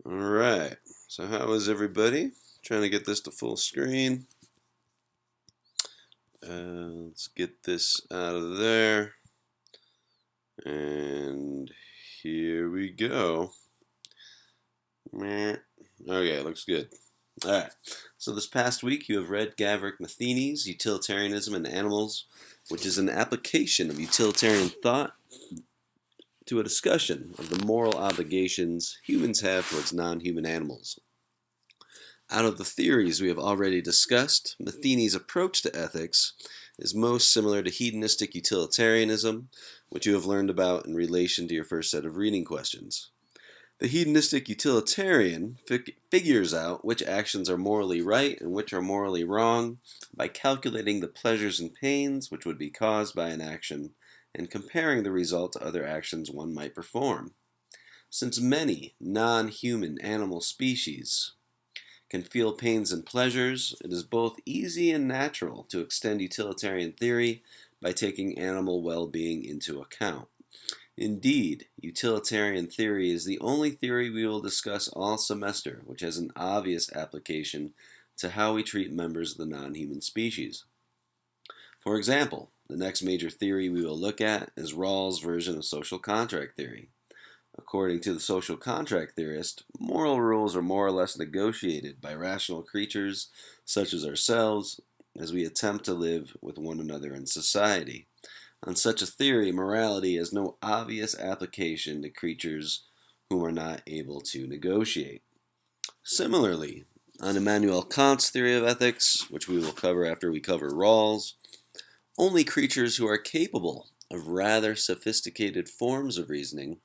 Alright, so how is everybody? Trying to get this to full screen. Let's get this out of there. And here we go. Okay, looks good. Alright, so this past week you have read Gavric Matheny's Utilitarianism and Animals, which is an application of utilitarian thought to a discussion of the moral obligations humans have towards non-human animals. Out of the theories we have already discussed, Matheny's approach to ethics is most similar to hedonistic utilitarianism, which you have learned about in relation to your first set of reading questions. The hedonistic utilitarian figures out which actions are morally right and which are morally wrong by calculating the pleasures and pains which would be caused by an action and comparing the result to other actions one might perform. Since many non-human animal species can feel pains and pleasures, it is both easy and natural to extend utilitarian theory by taking animal well-being into account. Indeed, utilitarian theory is the only theory we will discuss all semester which has an obvious application to how we treat members of the non-human species. For example, the next major theory we will look at is Rawls' version of social contract theory. According to the social contract theorist, moral rules are more or less negotiated by rational creatures such as ourselves as we attempt to live with one another in society. On such a theory, morality has no obvious application to creatures who are not able to negotiate. Similarly, on Immanuel Kant's theory of ethics, which we will cover after we cover Rawls, only creatures who are capable of rather sophisticated forms of reasoning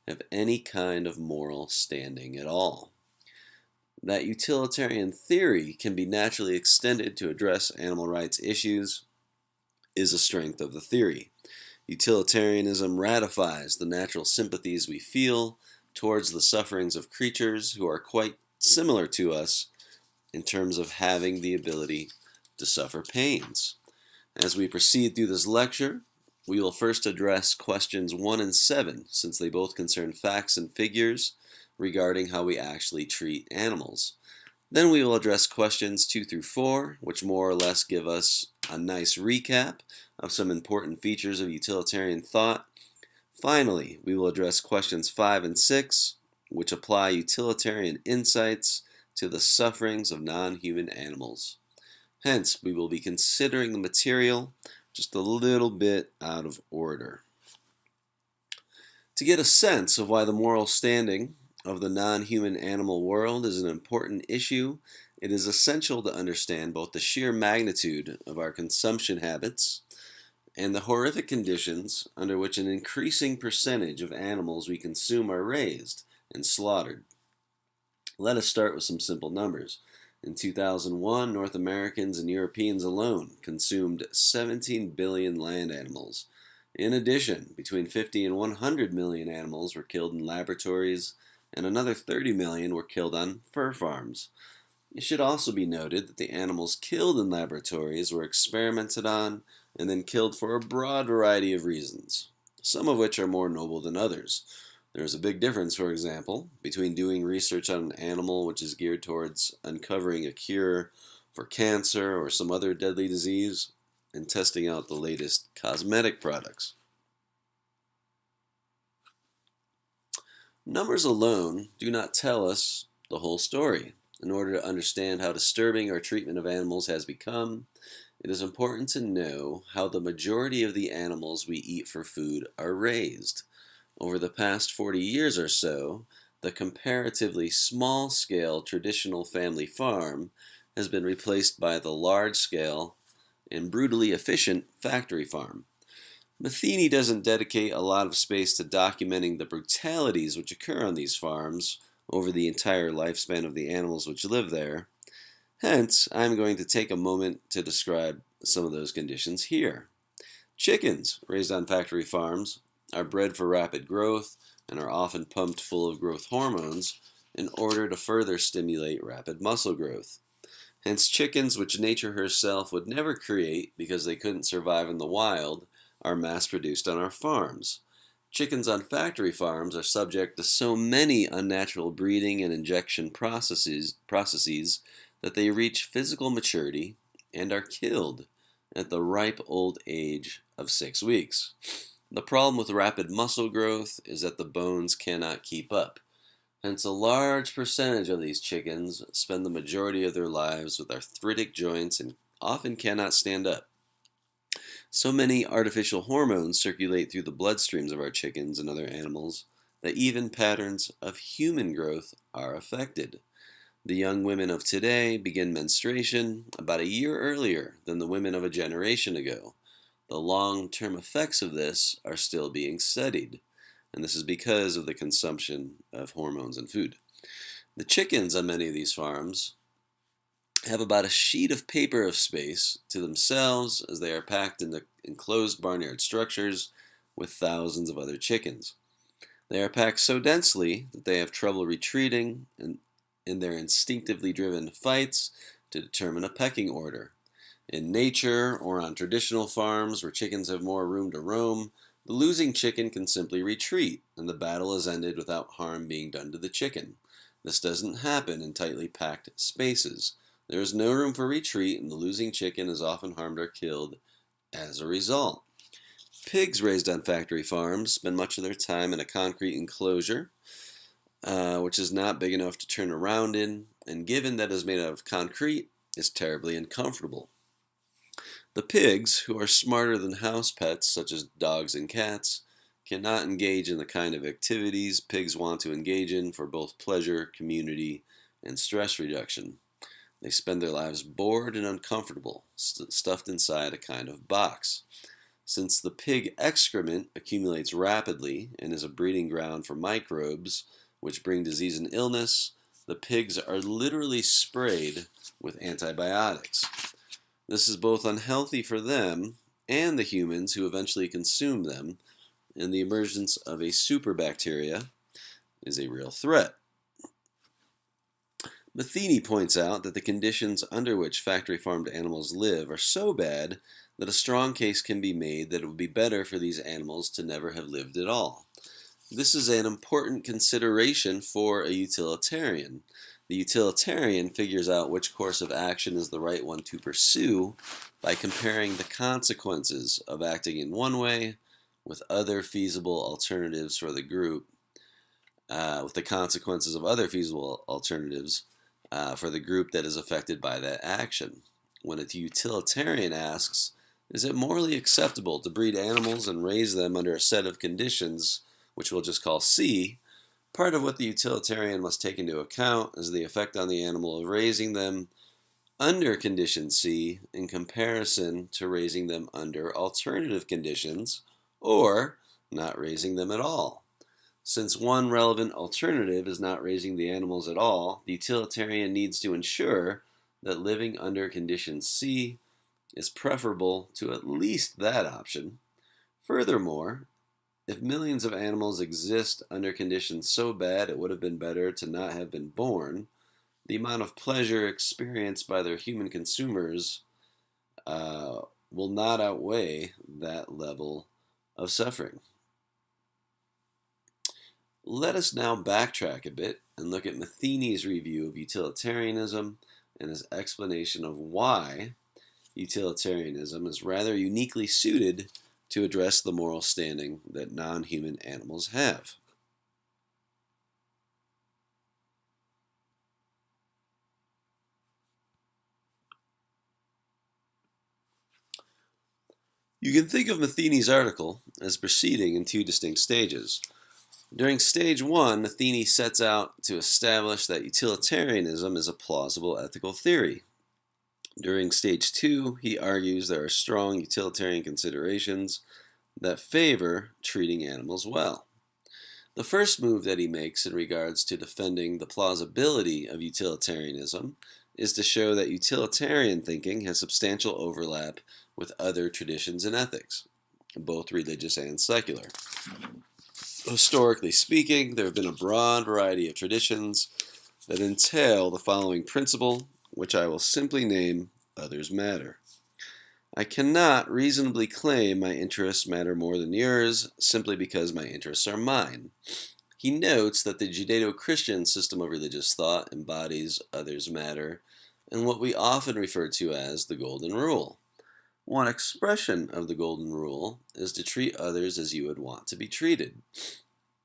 have any kind of moral standing at all. That utilitarian theory can be naturally extended to address animal rights issues is a strength of the theory. Utilitarianism ratifies the natural sympathies we feel towards the sufferings of creatures who are quite similar to us in terms of having the ability to suffer pains. As we proceed through this lecture, we will first address questions 1 and 7, since they both concern facts and figures regarding how we actually treat animals. Then we will address questions 2 through 4, which more or less give us a nice recap of some important features of utilitarian thought. Finally, we will address questions 5 and 6, which apply utilitarian insights to the sufferings of non-human animals. Hence, we will be considering the material just a little bit out of order. To get a sense of why the moral standing of the non-human animal world is an important issue, it is essential to understand both the sheer magnitude of our consumption habits and the horrific conditions under which an increasing percentage of animals we consume are raised and slaughtered. Let us start with some simple numbers. In 2001, North Americans and Europeans alone consumed 17 billion land animals. In addition, between 50 and 100 million animals were killed in laboratories, and another 30 million were killed on fur farms. It should also be noted that the animals killed in laboratories were experimented on and then killed for a broad variety of reasons, some of which are more noble than others. There is a big difference, for example, between doing research on an animal which is geared towards uncovering a cure for cancer or some other deadly disease and testing out the latest cosmetic products. Numbers alone do not tell us the whole story. In order to understand how disturbing our treatment of animals has become, it is important to know how the majority of the animals we eat for food are raised. Over the past 40 years or so, the comparatively small-scale traditional family farm has been replaced by the large-scale and brutally efficient factory farm. Matheny doesn't dedicate a lot of space to documenting the brutalities which occur on these farms over the entire lifespan of the animals which live there. Hence, I'm going to take a moment to describe some of those conditions here. Chickens raised on factory farms are bred for rapid growth and are often pumped full of growth hormones in order to further stimulate rapid muscle growth. Hence, chickens which nature herself would never create because they couldn't survive in the wild are mass-produced on our farms. Chickens on factory farms are subject to so many unnatural breeding and injection processes that they reach physical maturity and are killed at the ripe old age of 6 weeks. The problem with rapid muscle growth is that the bones cannot keep up. Hence, a large percentage of these chickens spend the majority of their lives with arthritic joints and often cannot stand up. So many artificial hormones circulate through the bloodstreams of our chickens and other animals that even patterns of human growth are affected. The young women of today begin menstruation about a year earlier than the women of a generation ago. The long-term effects of this are still being studied, and this is because of the consumption of hormones and food. The chickens on many of these farms have about a sheet of paper of space to themselves as they are packed into enclosed barnyard structures with thousands of other chickens. They are packed so densely that they have trouble retreating in their instinctively driven fights to determine a pecking order. In nature or on traditional farms where chickens have more room to roam, the losing chicken can simply retreat and the battle is ended without harm being done to the chicken. This doesn't happen in tightly packed spaces. There is no room for retreat, and the losing chicken is often harmed or killed as a result. Pigs raised on factory farms spend much of their time in a concrete enclosure, which is not big enough to turn around in, and given that it is made out of concrete, is terribly uncomfortable. The pigs, who are smarter than house pets such as dogs and cats, cannot engage in the kind of activities pigs want to engage in for both pleasure, community, and stress reduction. They spend their lives bored and uncomfortable, stuffed inside a kind of box. Since the pig excrement accumulates rapidly and is a breeding ground for microbes, which bring disease and illness, the pigs are literally sprayed with antibiotics. This is both unhealthy for them and the humans who eventually consume them, and the emergence of a superbacteria is a real threat. Matheny points out that the conditions under which factory-farmed animals live are so bad that a strong case can be made that it would be better for these animals to never have lived at all. This is an important consideration for a utilitarian. The utilitarian figures out which course of action is the right one to pursue by comparing the consequences of acting in one way with other feasible alternatives for the group, with the consequences of other feasible alternatives for the group that is affected by that action. When a utilitarian asks, is it morally acceptable to breed animals and raise them under a set of conditions, which we'll just call C, part of what the utilitarian must take into account is the effect on the animal of raising them under condition C in comparison to raising them under alternative conditions, or not raising them at all. Since one relevant alternative is not raising the animals at all, the utilitarian needs to ensure that living under condition C is preferable to at least that option. Furthermore, if millions of animals exist under conditions so bad it would have been better to not have been born, the amount of pleasure experienced by their human consumers will not outweigh that level of suffering. Let us now backtrack a bit and look at Matheny's review of utilitarianism and his explanation of why utilitarianism is rather uniquely suited to address the moral standing that non-human animals have. You can think of Matheny's article as proceeding in two distinct stages. During stage one, Matheny sets out to establish that utilitarianism is a plausible ethical theory. During stage two, he argues there are strong utilitarian considerations that favor treating animals well. The first move that he makes in regards to defending the plausibility of utilitarianism is to show that utilitarian thinking has substantial overlap with other traditions in ethics, both religious and secular. Historically speaking, there have been a broad variety of traditions that entail the following principle, which I will simply name others matter. I cannot reasonably claim my interests matter more than yours simply because my interests are mine. He notes that the Judeo-Christian system of religious thought embodies others matter in what we often refer to as the Golden Rule. One expression of the Golden Rule is to treat others as you would want to be treated.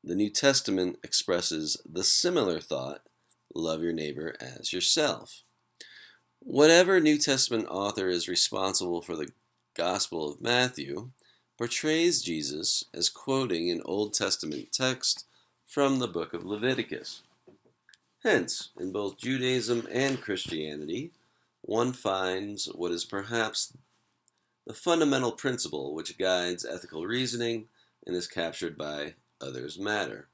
The New Testament expresses the similar thought, love your neighbor as yourself. Whatever New Testament author is responsible for the Gospel of Matthew portrays Jesus as quoting an Old Testament text from the book of Leviticus. Hence, in both Judaism and Christianity, one finds what is perhaps the fundamental principle which guides ethical reasoning and is captured by others matter.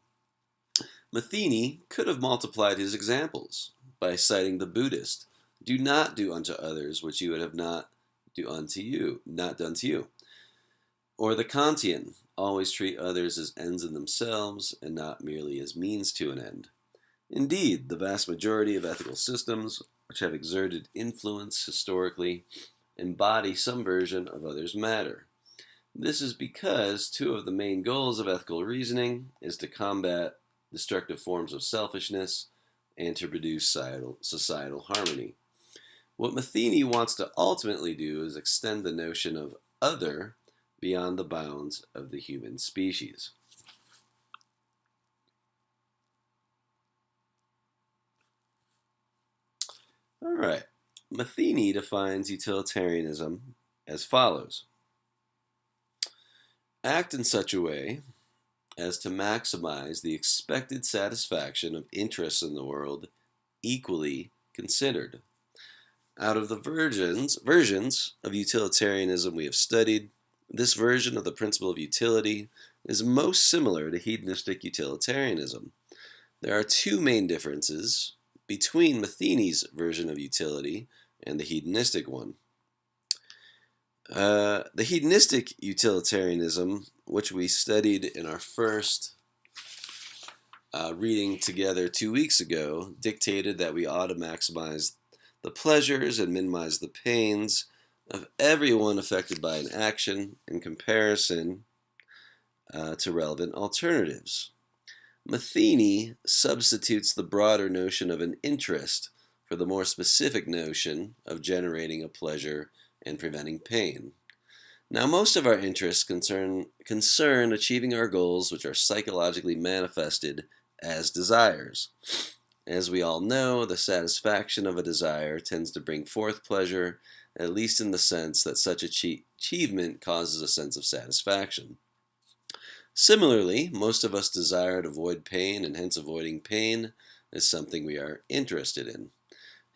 Matheny could have multiplied his examples by citing the Buddhist, do not do unto others which you would have not done to you. Or the Kantian, always treat others as ends in themselves and not merely as means to an end. Indeed, the vast majority of ethical systems which have exerted influence historically embody some version of others matter. This is because two of the main goals of ethical reasoning is to combat destructive forms of selfishness and to produce societal harmony. What Matheny wants to ultimately do is extend the notion of other beyond the bounds of the human species. All right. Matheny defines utilitarianism as follows. Act in such a way as to maximize the expected satisfaction of interests in the world equally considered. Out of the versions of utilitarianism we have studied, this version of the principle of utility is most similar to hedonistic utilitarianism. There are two main differences between Matheny's version of utility and the hedonistic one. The hedonistic utilitarianism, which we studied in our first reading together 2 weeks ago, dictated that we ought to maximize the pleasures and minimize the pains of everyone affected by an action in comparison to relevant alternatives. Matheny substitutes the broader notion of an interest for the more specific notion of generating a pleasure and preventing pain. Now, most of our interests concern achieving our goals, which are psychologically manifested as desires. As we all know, the satisfaction of a desire tends to bring forth pleasure, at least in the sense that such achievement causes a sense of satisfaction. Similarly, most of us desire to avoid pain, and hence avoiding pain is something we are interested in.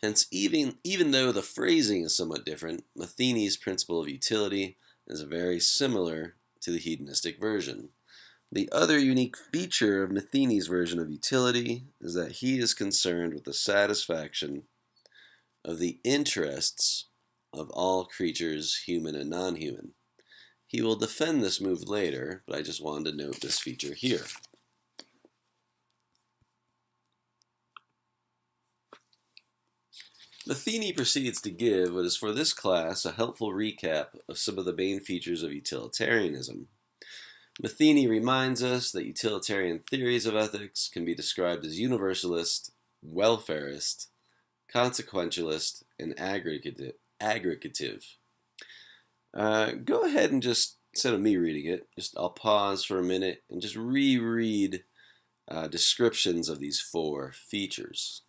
Hence, even though the phrasing is somewhat different, Matheny's principle of utility is very similar to the hedonistic version. The other unique feature of Matheny's version of utility is that he is concerned with the satisfaction of the interests of all creatures, human and non-human. He will defend this move later, but I just wanted to note this feature here. Matheny proceeds to give what is for this class a helpful recap of some of the main features of utilitarianism. Matheny reminds us that utilitarian theories of ethics can be described as universalist, welfarist, consequentialist, and aggregative. Go ahead and just, instead of me reading it, I'll pause for a minute and just reread descriptions of these four features.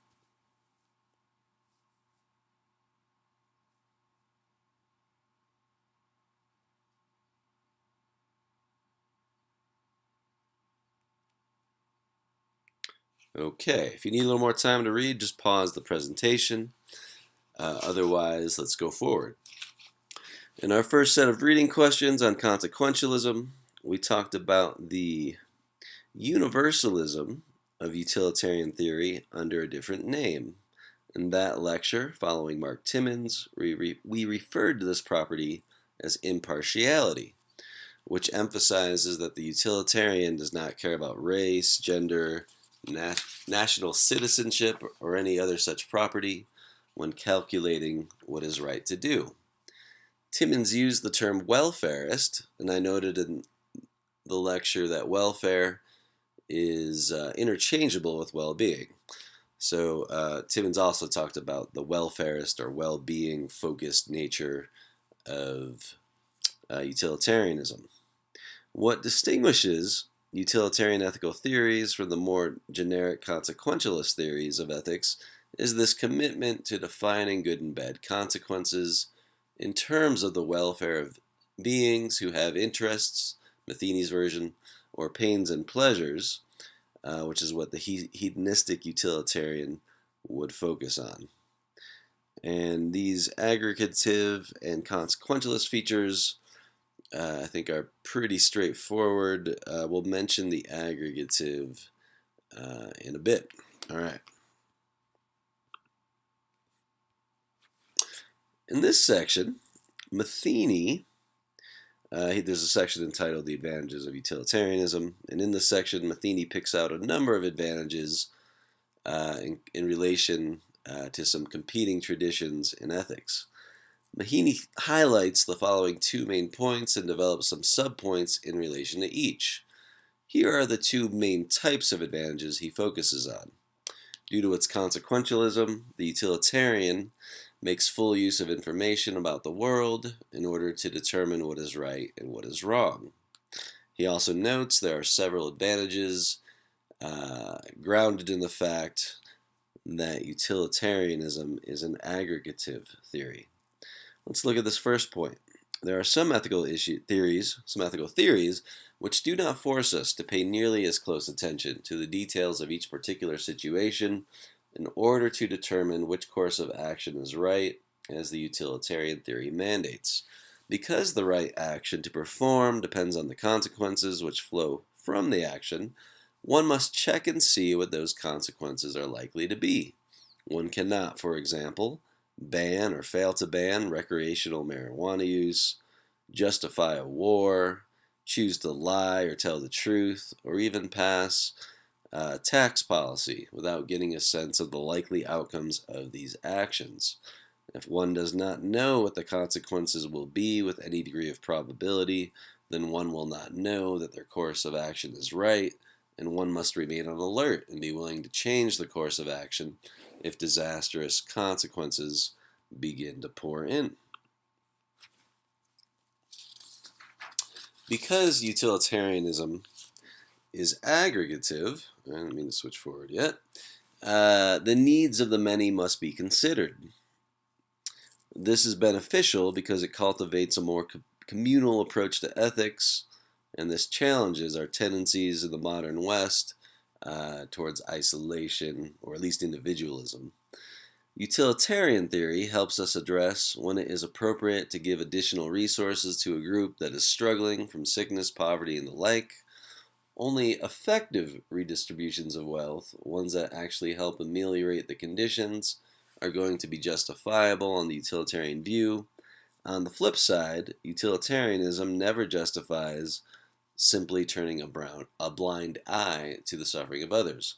Okay, if you need a little more time to read, just pause the presentation. Otherwise, let's go forward. In our first set of reading questions on consequentialism, we talked about the universalism of utilitarian theory under a different name. In that lecture, following Mark Timmons, we referred to this property as impartiality, which emphasizes that the utilitarian does not care about race, gender, national citizenship, or any other such property when calculating what is right to do. Timmins used the term welfarist, and I noted in the lecture that welfare is interchangeable with well-being. So Timmins also talked about the welfarist or well-being focused nature of utilitarianism. What distinguishes utilitarian ethical theories from the more generic consequentialist theories of ethics is this commitment to defining good and bad consequences in terms of the welfare of beings who have interests, Matheny's version, or pains and pleasures, which is what the hedonistic utilitarian would focus on. And these aggregative and consequentialist features, I think, are pretty straightforward. We'll mention the aggregative in a bit. All right. In this section, Matheny, there's a section entitled The Advantages of Utilitarianism, and in this section, Matheny picks out a number of advantages in relation to some competing traditions in ethics. Matheny highlights the following two main points and develops some subpoints in relation to each. Here are the two main types of advantages he focuses on. Due to its consequentialism, the utilitarian makes full use of information about the world in order to determine what is right and what is wrong. He also notes there are several advantages grounded in the fact that utilitarianism is an aggregative theory. Let's look at this first point. There are some ethical theories which do not force us to pay nearly as close attention to the details of each particular situation in order to determine which course of action is right, as the utilitarian theory mandates. Because the right action to perform depends on the consequences which flow from the action, one must check and see what those consequences are likely to be. One cannot, for example, ban or fail to ban recreational marijuana use, justify a war, choose to lie or tell the truth, or even pass tax policy without getting a sense of the likely outcomes of these actions. If one does not know what the consequences will be with any degree of probability, then one will not know that their course of action is right, and one must remain on alert and be willing to change the course of action if disastrous consequences begin to pour in. Because utilitarianism is aggregative, I don't mean to switch forward yet, the needs of the many must be considered. This is beneficial because it cultivates a more communal approach to ethics, and this challenges our tendencies in the modern West towards isolation, or at least individualism. Utilitarian theory helps us address when it is appropriate to give additional resources to a group that is struggling from sickness, poverty, and the like. Only effective redistributions of wealth, ones that actually help ameliorate the conditions, are going to be justifiable on the utilitarian view. On the flip side, utilitarianism never justifies simply turning a blind eye to the suffering of others.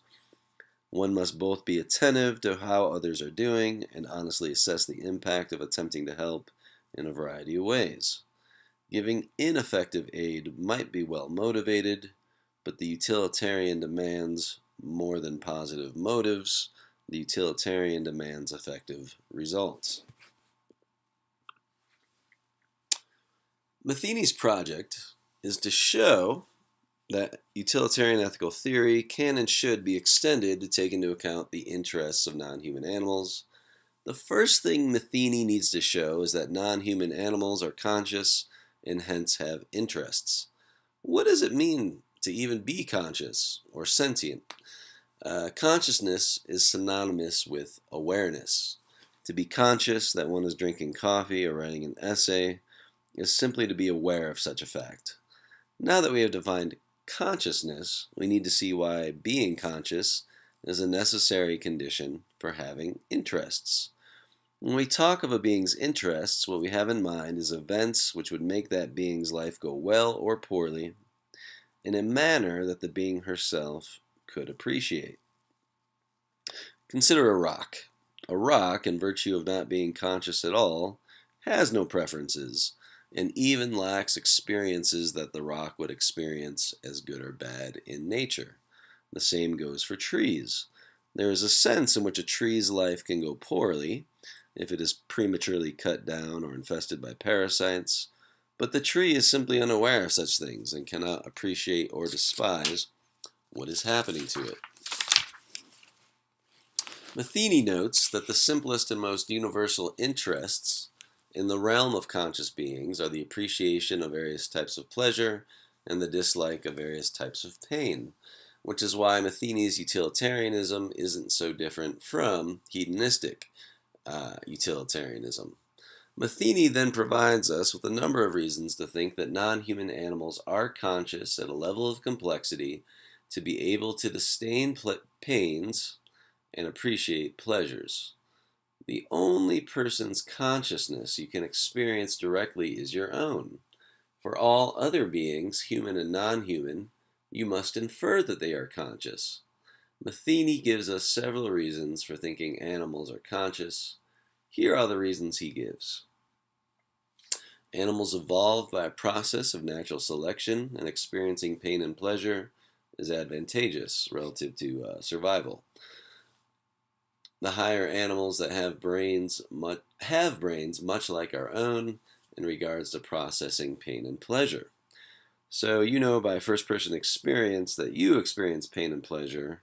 One must both be attentive to how others are doing and honestly assess the impact of attempting to help in a variety of ways. Giving ineffective aid might be well motivated, but the utilitarian demands more than positive motives. The utilitarian demands effective results. Matheny's project is to show that utilitarian ethical theory can and should be extended to take into account the interests of non-human animals. The first thing Matheny needs to show is that non-human animals are conscious and hence have interests. What does it mean to even be conscious or sentient? Consciousness is synonymous with awareness. To be conscious that one is drinking coffee or writing an essay is simply to be aware of such a fact. Now that we have defined consciousness, we need to see why being conscious is a necessary condition for having interests. When we talk of a being's interests, what we have in mind is events which would make that being's life go well or poorly in a manner that the being herself could appreciate. Consider a rock. A rock, in virtue of not being conscious at all, has no preferences, and even lacks experiences that the rock would experience as good or bad in nature. The same goes for trees. There is a sense in which a tree's life can go poorly if it is prematurely cut down or infested by parasites, but the tree is simply unaware of such things and cannot appreciate or despise what is happening to it. Matheny notes that the simplest and most universal interests in the realm of conscious beings are the appreciation of various types of pleasure and the dislike of various types of pain, which is why Matheny's utilitarianism isn't so different from hedonistic utilitarianism. Matheny then provides us with a number of reasons to think that non-human animals are conscious at a level of complexity to be able to disdain pains and appreciate pleasures. The only person's consciousness you can experience directly is your own. For all other beings, human and non-human, you must infer that they are conscious. Matheny gives us several reasons for thinking animals are conscious. Here are the reasons he gives. Animals evolved by a process of natural selection, and experiencing pain and pleasure is advantageous relative to survival. The higher animals that have brains much like our own in regards to processing pain and pleasure. So you know by first-person experience that you experience pain and pleasure.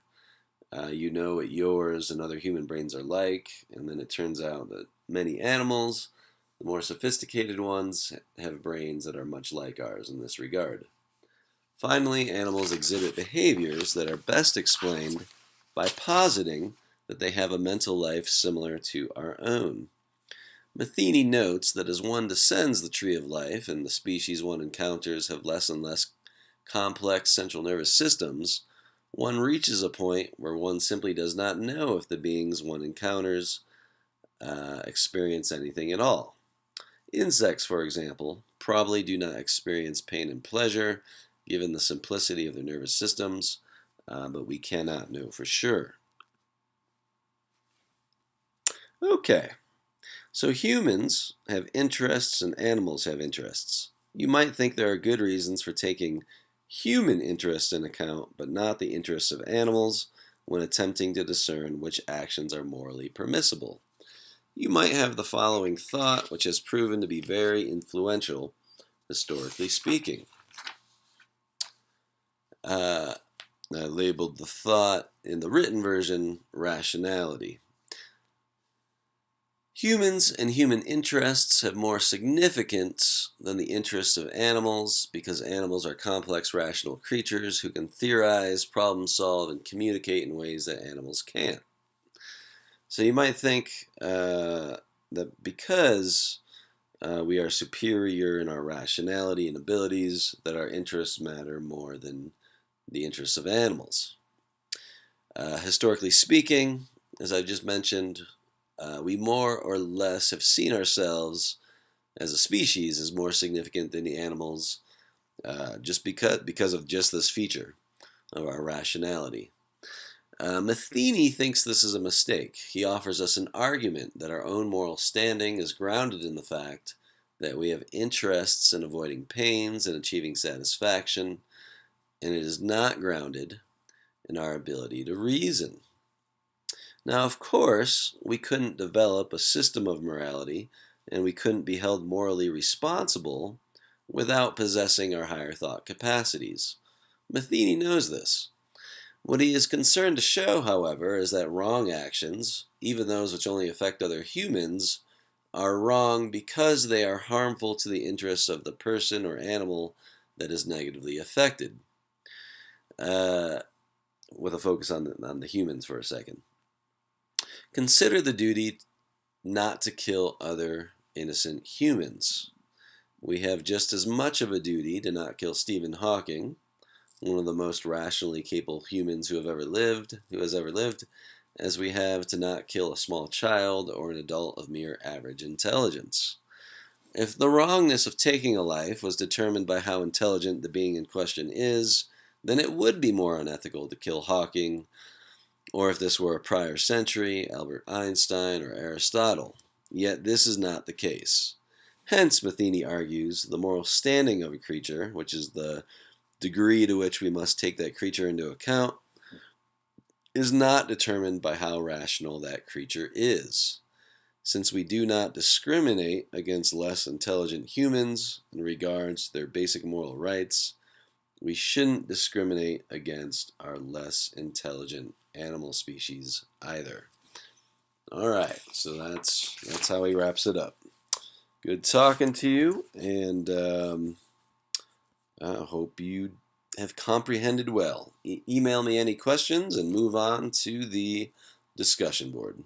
You know what yours and other human brains are like, and then it turns out that many animals, the more sophisticated ones, have brains that are much like ours in this regard. Finally, animals exhibit behaviors that are best explained by positing that they have a mental life similar to our own. Matheny notes that as one descends the tree of life and the species one encounters have less and less complex central nervous systems, one reaches a point where one simply does not know if the beings one encounters experience anything at all. Insects, for example, probably do not experience pain and pleasure given the simplicity of their nervous systems, but we cannot know for sure. Okay, so humans have interests and animals have interests. You might think there are good reasons for taking human interests in account, but not the interests of animals when attempting to discern which actions are morally permissible. You might have the following thought, which has proven to be very influential, historically speaking. I labeled the thought in the written version, rationality. Humans and human interests have more significance than the interests of animals because animals are complex rational creatures who can theorize, problem solve, and communicate in ways that animals can't. So you might think that because we are superior in our rationality and abilities, that our interests matter more than the interests of animals. Historically speaking, as I just mentioned, we more or less have seen ourselves as a species as more significant than the animals just because of just this feature of our rationality. Matheny thinks this is a mistake. He offers us an argument that our own moral standing is grounded in the fact that we have interests in avoiding pains and achieving satisfaction, and it is not grounded in our ability to reason. Now, of course, we couldn't develop a system of morality, and we couldn't be held morally responsible without possessing our higher thought capacities. Matheny knows this. What he is concerned to show, however, is that wrong actions, even those which only affect other humans, are wrong because they are harmful to the interests of the person or animal that is negatively affected. With a focus on the humans for a second. Consider the duty not to kill other innocent humans. We have just as much of a duty to not kill Stephen Hawking, one of the most rationally capable humans who has ever lived, as we have to not kill a small child or an adult of mere average intelligence. If the wrongness of taking a life was determined by how intelligent the being in question is, then it would be more unethical to kill Hawking, or if this were a prior century, Albert Einstein or Aristotle. Yet this is not the case. Hence, Matheny argues, the moral standing of a creature, which is the degree to which we must take that creature into account, is not determined by how rational that creature is. Since we do not discriminate against less intelligent humans in regards to their basic moral rights, we shouldn't discriminate against our less intelligent animal species either. All right, so that's how he wraps it up. Good talking to you, and I hope you have comprehended well. Email me any questions and move on to the discussion board.